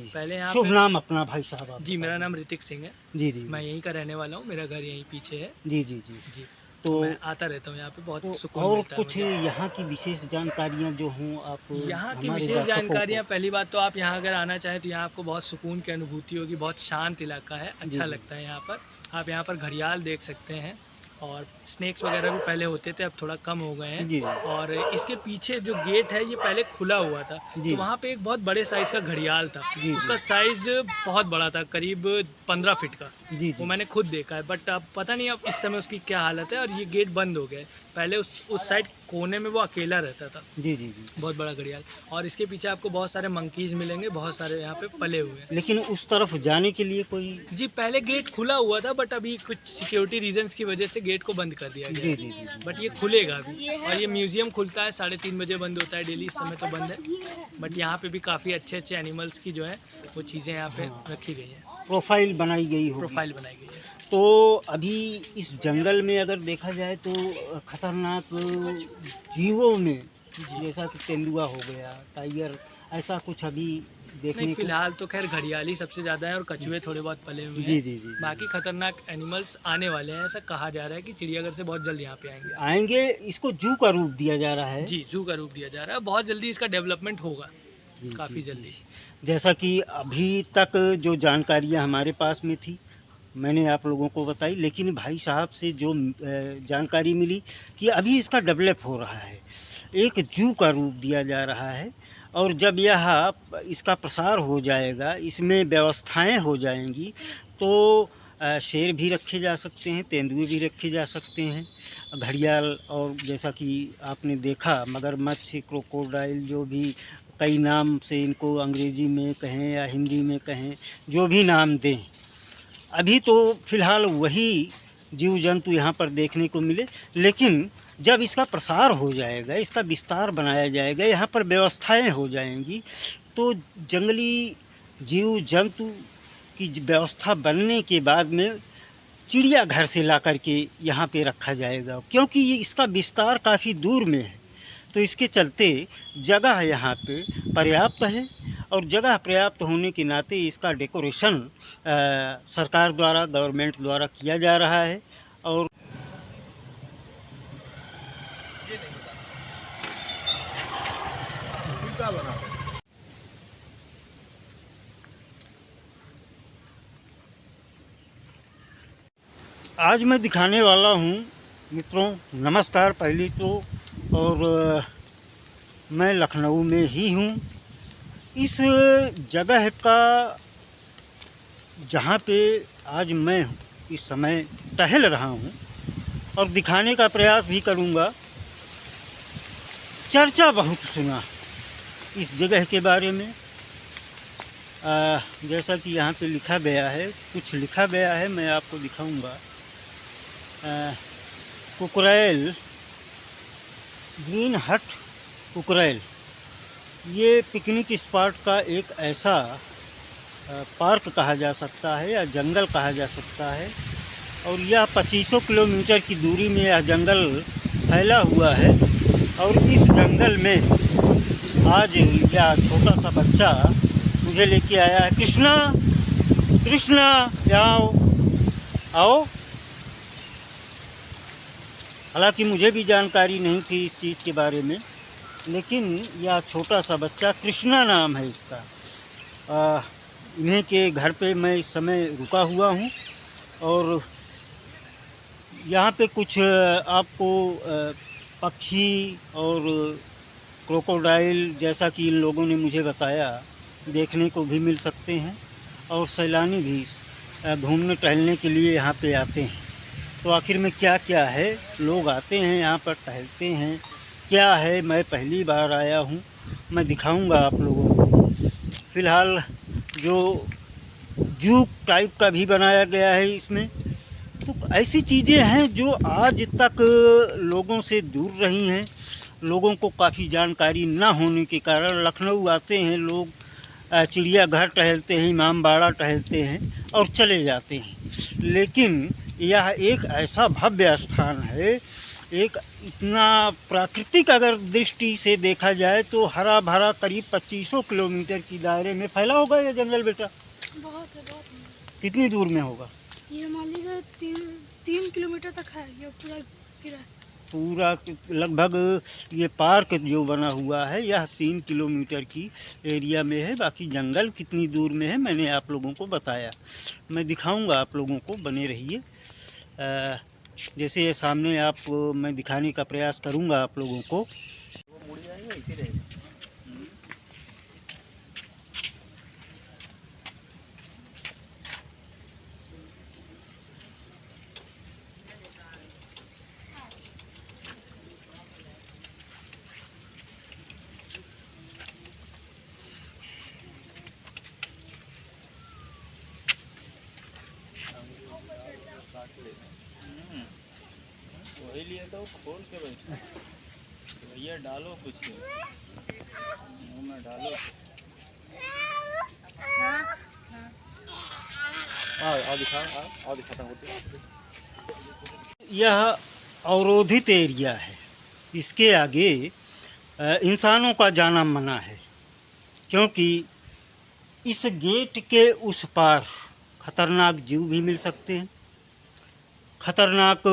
पहले यहाँ शुभ नाम अपना भाई साहब आप जी, मेरा नाम ऋतिक सिंह है। जी जी मैं यहीं का रहने वाला हूँ, मेरा घर यहीं पीछे है। जी जी जी। जी, तो मैं आता रहता हूँ यहाँ पे, बहुत तो सुकून और मिलता है कुछ मुझे। यहाँ की विशेष जानकारियाँ जो हों आप यहाँ की हमारे विशेष दर्शकों जानकारियाँ, को। पहली बात तो आप यहाँ अगर आना चाहें तो यहाँ आपको बहुत सुकून की अनुभूति होगी, बहुत शांत इलाका है, जी अच्छा जी लगता है यहाँ पर। आप यहाँ पर घड़ियाल देख सकते हैं और स्नेक्स वगैरह भी पहले होते थे, अब थोड़ा कम हो गए हैं। जी जी और इसके पीछे जो गेट है ये पहले खुला हुआ था, जी तो वहाँ पे एक बहुत बड़े साइज़ का घड़ियाल था। जी उसका साइज़ बहुत बड़ा था, करीब 15 फीट का। जी वो जी मैंने खुद देखा है, बट अब पता नहीं अब इस समय उसकी क्या हालत है। और ये गेट बंद हो गया है, पहले उस साइड कोने में वो अकेला रहता था, जी जी जी। बहुत बड़ा घड़ियाल। और इसके पीछे आपको बहुत सारे मंकीज़ मिलेंगे, बहुत सारे यहाँ पे पले हुए हैं। लेकिन उस तरफ जाने के लिए कोई। जी, पहले गेट खुला हुआ था, बट अभी कुछ सिक्योरिटी रीजंस की वजह से गेट को बंद कर दिया गया जी है। जी जी जी। बट ये खुलेगा अभी। और ये म्यूज़ियम खुलता है 3:30 बजे, बंद होता है डेली, इस समय तो बंद है। बट यहाँ पे भी काफ़ी अच्छे अच्छे एनिमल्स की जो है वो चीज़ें यहाँ पे रखी गई हैं, प्रोफाइल बनाई गई हो। प्रोफाइल बनाई गई है। तो अभी इस जंगल में अगर देखा जाए तो खतरनाक जीवों में जैसा कि तेंदुआ हो गया, टाइगर, ऐसा कुछ अभी देखने नहीं, को। फिलहाल तो खैर घड़ियाल ही सबसे ज़्यादा है और कछुए थोड़े बहुत पले हुए जी हैं। जी जी। बाकी खतरनाक एनिमल्स आने वाले हैं, ऐसा कहा जा रहा है कि चिड़ियाघर से बहुत जल्द यहाँ पे आएंगे। आएंगे। इसको जू का रूप दिया जा रहा है। जी, जू का रूप दिया जा रहा है, बहुत जल्दी इसका डेवलपमेंट होगा, जी, काफ़ी जी, जल्दी। जी। जैसा कि अभी तक जो जानकारियां हमारे पास में थी मैंने आप लोगों को बताई, लेकिन भाई साहब से जो जानकारी मिली कि अभी इसका डेवलप हो रहा है, एक जू का रूप दिया जा रहा है। और जब यह इसका प्रसार हो जाएगा, इसमें व्यवस्थाएं हो जाएंगी, तो शेर भी रखे जा सकते हैं, तेंदुए भी रखे जा सकते हैं, घड़ियाल, और जैसा कि आपने देखा मगरमच्छ, क्रोकोडाइल, जो भी कई नाम से इनको अंग्रेज़ी में कहें या हिंदी में कहें, जो भी नाम दें, अभी तो फ़िलहाल वही जीव जंतु यहाँ पर देखने को मिले। लेकिन जब इसका प्रसार हो जाएगा, इसका विस्तार बनाया जाएगा, यहाँ पर व्यवस्थाएं हो जाएंगी, तो जंगली जीव जंतु की व्यवस्था बनने के बाद में चिड़ियाघर से ला कर के यहाँ पे रखा जाएगा, क्योंकि ये इसका विस्तार काफ़ी दूर में है। तो इसके चलते जगह यहाँ पे पर्याप्त है, और जगह पर्याप्त होने के नाते इसका डेकोरेशन सरकार द्वारा, गवर्नमेंट द्वारा किया जा रहा है। और आज मैं दिखाने वाला हूँ मित्रों, नमस्कार पहले तो, और मैं लखनऊ में ही हूँ। इस जगह का जहाँ पे आज मैं इस समय टहल रहा हूँ और दिखाने का प्रयास भी करूँगा, चर्चा बहुत सुना इस जगह के बारे में। जैसा कि यहाँ पे लिखा गया है, कुछ लिखा गया है, मैं आपको दिखाऊंगा। कुकरैल, ग्रीन हट कुकरैल, ये पिकनिक स्पॉट का एक ऐसा पार्क कहा जा सकता है या जंगल कहा जा सकता है। और यह 2500 किलोमीटर की दूरी में यह जंगल फैला हुआ है। और इस जंगल में आज यह छोटा सा बच्चा मुझे लेके आया है। कृष्णा, कृष्णा, आओ आओ। हालांकि मुझे भी जानकारी नहीं थी इस चीज़ के बारे में, लेकिन यह छोटा सा बच्चा, कृष्णा नाम है इसका, इन्हीं के घर पे मैं इस समय रुका हुआ हूँ। और यहाँ पे कुछ आपको पक्षी और क्रोकोडाइल, जैसा कि इन लोगों ने मुझे बताया, देखने को भी मिल सकते हैं। और सैलानी भी घूमने टहलने के लिए यहाँ पे आते हैं। तो आखिर में क्या क्या है, लोग आते हैं यहाँ पर, टहलते हैं, क्या है, मैं पहली बार आया हूँ, मैं दिखाऊंगा आप लोगों को। फ़िलहाल जो जू टाइप का भी बनाया गया है इसमें, तो ऐसी चीज़ें हैं जो आज तक लोगों से दूर रही हैं। लोगों को काफ़ी जानकारी ना होने के कारण लखनऊ आते हैं लोग, चिड़ियाघर टहलते हैं, इमामबाड़ा टहलते हैं और चले जाते हैं। लेकिन यह एक ऐसा भव्य स्थान है एक इतना प्राकृतिक अगर दृष्टि से देखा जाए तो हरा भरा करीब 2500 किलोमीटर की दायरे में फैला होगा ये जंगल बेटा। बहुत है। कितनी दूर में होगा? ये मान लीजिए 3 किलोमीटर तक है ये पूरा फिर है। पूरा लगभग ये पार्क जो बना हुआ है यह 3 किलोमीटर की एरिया में है। बाकी जंगल कितनी दूर में है मैंने आप लोगों को बताया, मैं दिखाऊंगा आप लोगों को, बने रहिए। जैसे ये सामने आप मैं दिखाने का प्रयास करूंगा आप लोगों को। वही लिए तो खोल के बैठा भैया, डालो कुछ मुँह में डालो। आओ दिखाता हूँ। यह अवरोधित एरिया है, इसके आगे इंसानों का जाना मना है, क्योंकि इस गेट के उस पार खतरनाक जीव भी मिल सकते हैं, खतरनाक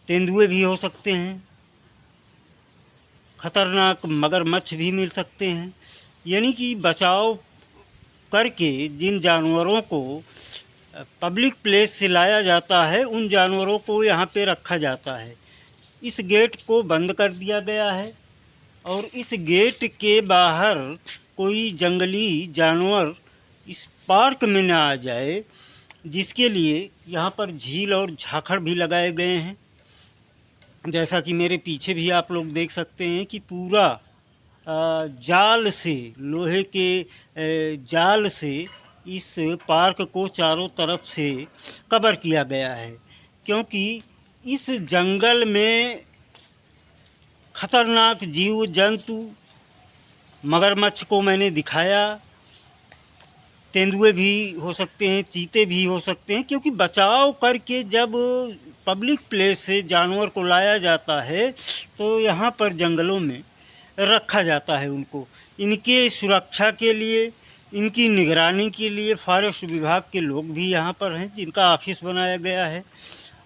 तेंदुए भी हो सकते हैं, खतरनाक मगरमच्छ भी मिल सकते हैं। यानी कि बचाव करके जिन जानवरों को पब्लिक प्लेस से लाया जाता है उन जानवरों को यहाँ पे रखा जाता है। इस गेट को बंद कर दिया गया है और इस गेट के बाहर कोई जंगली जानवर इस पार्क में ना आ जाए, जिसके लिए यहाँ पर झील और झाखड़ भी लगाए गए हैं। जैसा कि मेरे पीछे भी आप लोग देख सकते हैं कि पूरा जाल से, लोहे के जाल से इस पार्क को चारों तरफ से कवर किया गया है, क्योंकि इस जंगल में खतरनाक जीव जंतु, मगरमच्छ को मैंने दिखाया, तेंदुए भी हो सकते हैं, चीते भी हो सकते हैं, क्योंकि बचाव करके जब पब्लिक प्लेस से जानवर को लाया जाता है तो यहाँ पर जंगलों में रखा जाता है उनको। इनके सुरक्षा के लिए, इनकी निगरानी के लिए फॉरेस्ट विभाग के लोग भी यहाँ पर हैं, जिनका ऑफिस बनाया गया है।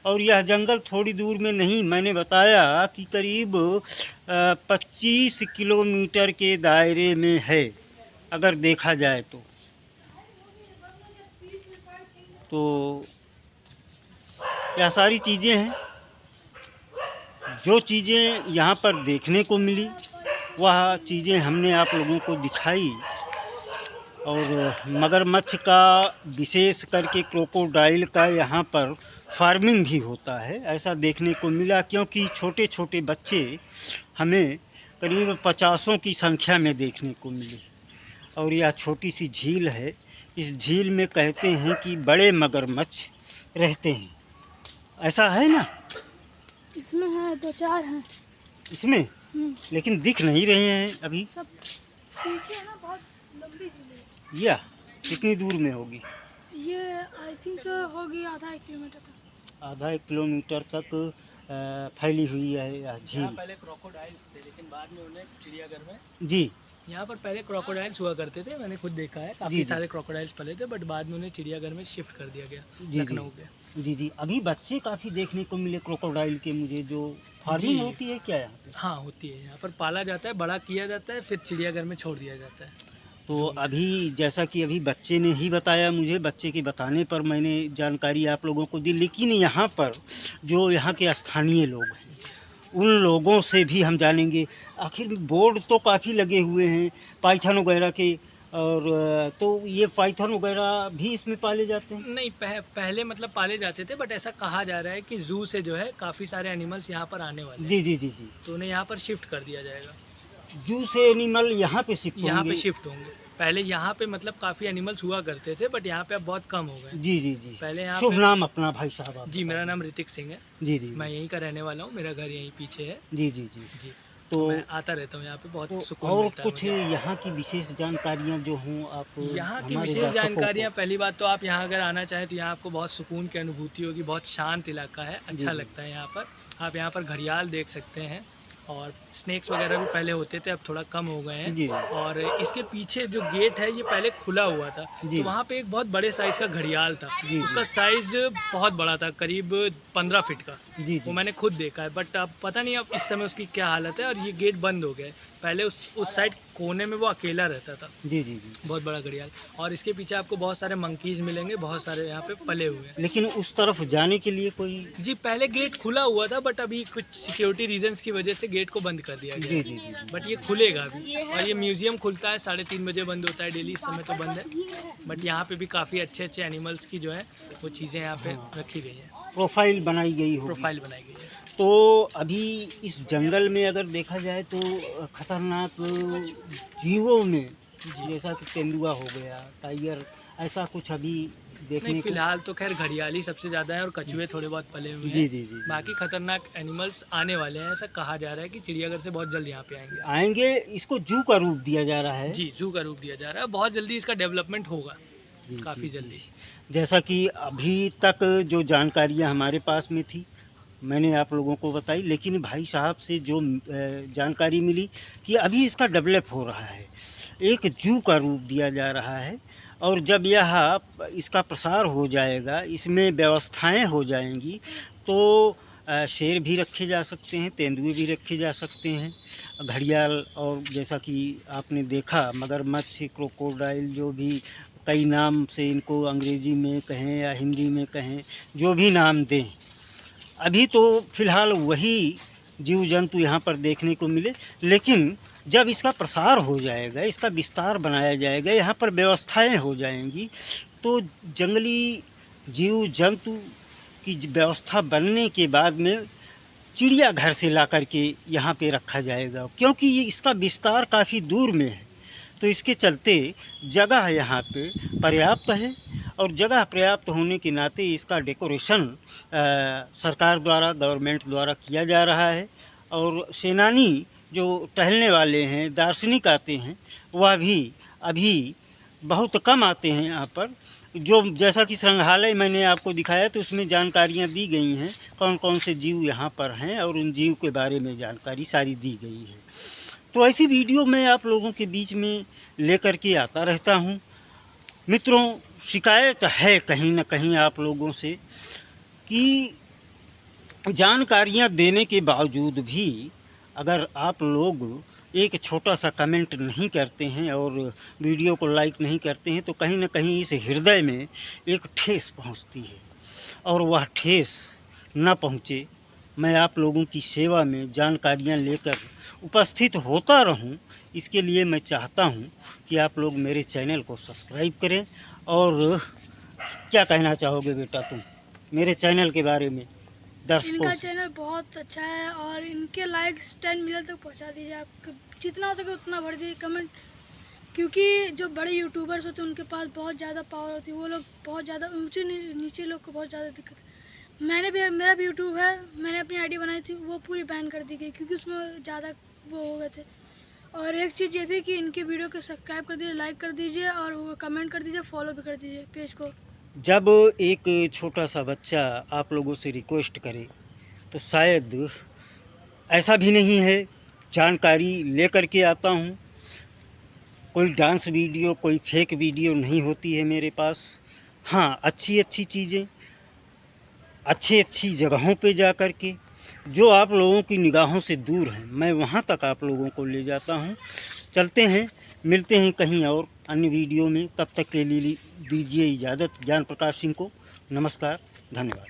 और यह जंगल थोड़ी दूर में नहीं, मैंने बताया कि करीब 25 किलोमीटर के दायरे में है अगर देखा जाए तो यह सारी चीज़ें हैं। जो चीज़ें यहाँ पर देखने को मिली वह चीज़ें हमने आप लोगों को दिखाई। और मगरमच्छ का, विशेष करके क्रोकोडाइल का यहाँ पर फार्मिंग भी होता है, ऐसा देखने को मिला, क्योंकि छोटे छोटे बच्चे हमें करीब 50 की संख्या में देखने को मिली। और यह छोटी सी झील है, इस झील में कहते हैं कि बड़े मगरमच्छ रहते हैं, ऐसा है ना? इसमें है 2-4 हैं इसमें, लेकिन दिख नहीं रहे हैं अभी। सब पीछे है ना, बहुत लंबी झील है। यह कितनी दूर में होगी? ये आई थिंक होगी आधा 1 किलोमीटर तक। आधा 1 किलोमीटर तक फैली हुई है यह झील। यहाँ पहले क्रोकोडाइल्स थे, लेकिन बाद में उन्हें चिड़ियाघर में, जी, यहाँ पर पहले क्रोकोडाइल्स हुआ करते थे, मैंने खुद देखा है, जी, काफ़ी जी। सारे क्रोकोडाइल्स पले थे, बट बाद में उन्हें चिड़ियाघर में शिफ्ट कर दिया गया, जी, लखनऊ पे। जी जी। अभी बच्चे काफ़ी देखने को मिले क्रोकोडाइल के मुझे, जो फार्मिंग जी। होती है क्या यहाँ पे? हाँ होती है, यहाँ पर पाला जाता है, बड़ा किया जाता है, फिर चिड़ियाघर में छोड़ दिया जाता है। तो अभी जैसा कि अभी बच्चे ने ही बताया मुझे, बच्चे के बताने पर मैंने जानकारी आप लोगों को दी। लेकिन यहाँ पर जो यहाँ के स्थानीय लोग हैं उन लोगों से भी हम जानेंगे। आखिर बोर्ड तो काफ़ी लगे हुए हैं पाइथन वगैरह के, और तो ये पाइथन वगैरह भी इसमें पाले जाते हैं? नहीं, पहले मतलब पाले जाते थे, बट ऐसा कहा जा रहा है कि जू से जो है काफ़ी सारे एनिमल्स यहाँ पर आने वाले हैं, जी जी जी जी। तो उन्हें यहाँ पर शिफ्ट कर दिया जाएगा। जू से एनिमल यहाँ पे शिफ्ट यहाँ पे होंगे? शिफ्ट होंगे। पहले यहाँ पे मतलब काफ़ी एनिमल्स हुआ करते थे, बट यहाँ पे अब बहुत कम हो गए। जी जी जी। पहले यहाँ शुभ पे, नाम अपना भाई साहब आप? जी मेरा नाम ऋतिक सिंह है, जी जी मैं यहीं का रहने वाला हूँ, मेरा घर यहीं पीछे है। जी जी जी। जी। तो मैं आता रहता हूँ यहाँ पे, बहुत तो सुकून और मिलता है कुछ मुझे। यहाँ की विशेष जानकारियाँ जो हों आप यहाँ की हमारे विशेष दर्शकों को। जानकारियाँ, पहली बात तो आप यहाँ अगर आना चाहें तो यहाँ आपको बहुत सुकून की अनुभूति होगी, बहुत शांत इलाका है, जी, अच्छा जी। लगता है यहाँ पर। आप यहाँ पर घड़ियाल देख सकते हैं, और स्नेक्स वगैरह भी पहले होते थे, अब थोड़ा कम हो गए हैं। जी, जी। और इसके पीछे जो गेट है ये पहले खुला हुआ था, जी। तो वहाँ पे एक बहुत बड़े साइज़ का घड़ियाल था। जी, उसका जी। साइज़ बहुत बड़ा था, करीब 15 फीट का। जी, वो जी। मैंने खुद देखा है, बट अब पता नहीं अब इस समय उसकी क्या हालत है, और ये गेट बंद हो गया है। पहले उस साइड कोने में वो अकेला रहता था, जी, जी, जी। बहुत बड़ा घड़ियाल। और इसके पीछे आपको बहुत सारे मंकीज़ मिलेंगे, बहुत सारे यहाँ पे पले हुए हैं। लेकिन उस तरफ जाने के लिए कोई। जी, पहले गेट खुला हुआ था, बट अभी कुछ सिक्योरिटी रीजंस की वजह से गेट को बंद कर दिया गया जी, है। जी, जी। बट ये खुलेगा अभी। और ये म्यूज़ियम खुलता है 3:30 बजे, बंद होता है डेली, इस समय तो बंद है। बट यहाँ पे भी काफ़ी अच्छे अच्छे एनिमल्स की जो है वो चीज़ें यहाँ पे रखी गई हैं, प्रोफाइल बनाई गई हो। प्रोफाइल बनाई गई है। तो अभी इस जंगल में अगर देखा जाए तो खतरनाक जीवों में जैसा कि तेंदुआ हो गया, टाइगर, ऐसा कुछ अभी देखने नहीं, को। फिलहाल तो खैर घड़ियाल ही सबसे ज़्यादा है, और कछुए थोड़े बहुत पले हुए जी, हैं। जी, जी। बाकी खतरनाक एनिमल्स आने वाले हैं, ऐसा कहा जा रहा है कि चिड़ियाघर से बहुत जल्द यहाँ पे आएंगे। आएंगे, इसको जू का रूप दिया जा रहा है। जी, जू का रूप दिया जा रहा है, बहुत जल्दी इसका डेवलपमेंट होगा, जी, काफ़ी जी, जी। जल्दी। जैसा कि अभी तक जो जानकारियाँ हमारे पास में थी मैंने आप लोगों को बताई, लेकिन भाई साहब से जो जानकारी मिली कि अभी इसका डेवलप हो रहा है, एक जू का रूप दिया जा रहा है, और जब यह इसका प्रसार हो जाएगा, इसमें व्यवस्थाएं हो जाएंगी, तो शेर भी रखे जा सकते हैं, तेंदुए भी रखे जा सकते हैं, घड़ियाल, और जैसा कि आपने देखा मगरमच्छ, क्रोकोडाइल, जो भी कई नाम से इनको अंग्रेज़ी में कहें या हिंदी में कहें, जो भी नाम दें, अभी तो फ़िलहाल वही जीव जंतु यहाँ पर देखने को मिले। लेकिन जब इसका प्रसार हो जाएगा, इसका विस्तार बनाया जाएगा, यहाँ पर व्यवस्थाएं हो जाएंगी, तो जंगली जीव जंतु की व्यवस्था बनने के बाद में चिड़ियाघर से ला कर के यहाँ पे रखा जाएगा, क्योंकि ये इसका विस्तार काफ़ी दूर में है, तो इसके चलते जगह यहाँ पे पर्याप्त है, और जगह पर्याप्त होने के नाते इसका डेकोरेशन सरकार द्वारा, गवर्नमेंट द्वारा किया जा रहा है, और सेनानी जो टहलने वाले हैं, दार्शनिक आते हैं, वह भी अभी बहुत कम आते हैं यहाँ पर। जो जैसा कि संग्रहालय मैंने आपको दिखाया, तो उसमें जानकारियाँ दी गई हैं, कौन कौन से जीव यहाँ पर हैं, और उन जीव के बारे में जानकारी सारी दी गई है। तो ऐसी वीडियो मैं आप लोगों के बीच में लेकर के आता रहता हूँ। मित्रों, शिकायत है कहीं ना कहीं आप लोगों से कि जानकारियाँ देने के बावजूद भी अगर आप लोग एक छोटा सा कमेंट नहीं करते हैं और वीडियो को लाइक नहीं करते हैं, तो कहीं ना कहीं इस हृदय में एक ठेस पहुंचती है, और वह ठेस न पहुंचे, मैं आप लोगों की सेवा में जानकारियां लेकर उपस्थित होता रहूं, इसके लिए मैं चाहता हूं कि आप लोग मेरे चैनल को सब्सक्राइब करें। और क्या कहना चाहोगे बेटा तुम मेरे चैनल के बारे में दर्शकों इनका से? चैनल बहुत अच्छा है, और इनके लाइक्स 10 मिलियन तक पहुंचा दीजिए। आप जितना हो सके उतना भर दीजिए कमेंट, क्योंकि जो बड़े यूट्यूबर्स होते हैं उनके पास बहुत ज़्यादा पावर होती है, वो लोग बहुत ज़्यादा ऊंचे नीचे लोग को बहुत ज़्यादा दिक्कत है। मेरा भी यूट्यूब है, मैंने अपनी आईडी बनाई थी, वो पूरी बैन कर दी गई क्योंकि उसमें ज़्यादा वो हो गए थे। और एक चीज़ ये भी कि इनके वीडियो को सब्सक्राइब कर दीजिए, लाइक कर दीजिए, और वो कमेंट कर दीजिए, फॉलो भी कर दीजिए पेज को। जब एक छोटा सा बच्चा आप लोगों से रिक्वेस्ट करे, तो शायद ऐसा भी नहीं है, जानकारी लेकर के आता हूँ। कोई डांस वीडियो, कोई फेक वीडियो नहीं होती है मेरे पास। हाँ, अच्छी अच्छी चीज़ें, अच्छी जगहों पे जा कर के जो आप लोगों की निगाहों से दूर हैं, मैं वहाँ तक आप लोगों को ले जाता हूँ। चलते हैं, मिलते हैं कहीं और अन्य वीडियो में। तब तक के लिए दीजिए इजाज़त ज्ञान प्रकाश सिंह को। नमस्कार, धन्यवाद।